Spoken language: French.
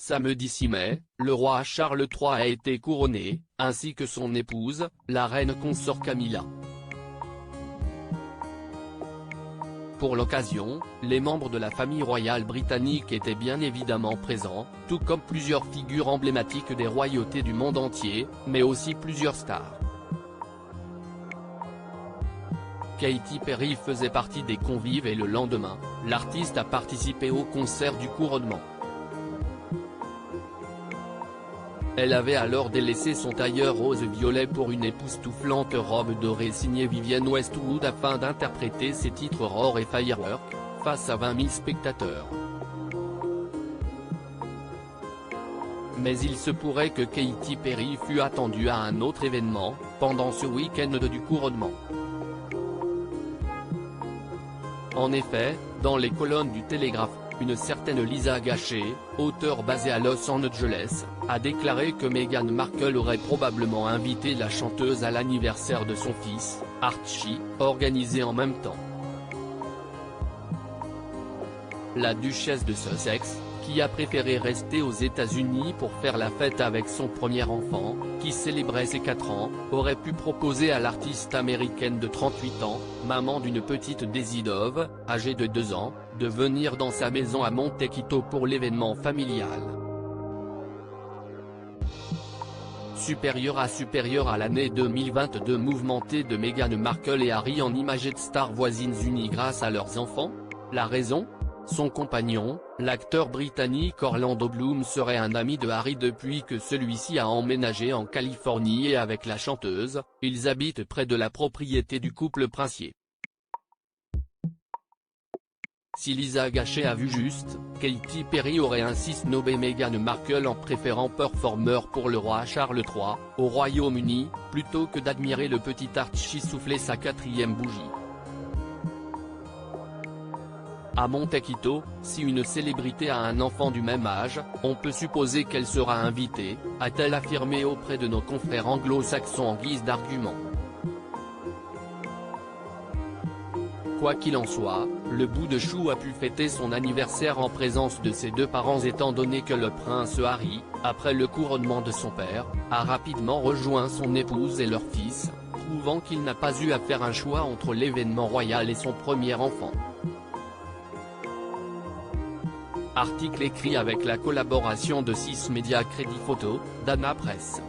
Samedi 6 mai, le roi Charles III a été couronné, ainsi que son épouse, la reine consort Camilla. Pour l'occasion, les membres de la famille royale britannique étaient bien évidemment présents, tout comme plusieurs figures emblématiques des royautés du monde entier, mais aussi plusieurs stars. Katy Perry faisait partie des convives et le lendemain, l'artiste a participé au concert du couronnement. Elle avait alors délaissé son tailleur rose-violet pour une époustouflante robe dorée signée Vivienne Westwood afin d'interpréter ses titres Roar et Firework, face à 20 000 spectateurs. Mais il se pourrait que Katy Perry fût attendue à un autre événement, pendant ce week-end du couronnement. En effet, dans les colonnes du Télégraphe, une certaine Lisa Gachet, auteure basée à Los Angeles, a déclaré que Meghan Markle aurait probablement invité la chanteuse à l'anniversaire de son fils, Archie, organisé en même temps. La duchesse de Sussex, qui a préféré rester aux États-Unis pour faire la fête avec son premier enfant, qui célébrait ses 4 ans, aurait pu proposer à l'artiste américaine de 38 ans, maman d'une petite Daisy Dove, âgée de 2 ans, de venir dans sa maison à Montecito pour l'événement familial. Supérieur à l'année 2022 mouvementée de Meghan Markle et Harry en imagées de stars voisines unies grâce à leurs enfants? La raison? Son compagnon, l'acteur britannique Orlando Bloom serait un ami de Harry depuis que celui-ci a emménagé en Californie et avec la chanteuse, ils habitent près de la propriété du couple princier. Si Lisa Gachet a vu juste, Katy Perry aurait ainsi snobé Meghan Markle en préférant Performer pour le roi Charles III, au Royaume-Uni, plutôt que d'admirer le petit Archie souffler sa 4e bougie. À Montecito, si une célébrité a un enfant du même âge, on peut supposer qu'elle sera invitée, a-t-elle affirmé auprès de nos confrères anglo-saxons en guise d'argument. Quoi qu'il en soit, le bout de chou a pu fêter son anniversaire en présence de ses 2 parents étant donné que le prince Harry, après le couronnement de son père, a rapidement rejoint son épouse et leur fils, prouvant qu'il n'a pas eu à faire un choix entre l'événement royal et son premier enfant. Article écrit avec la collaboration de 6 médias Crédit Photo, Dana Presse.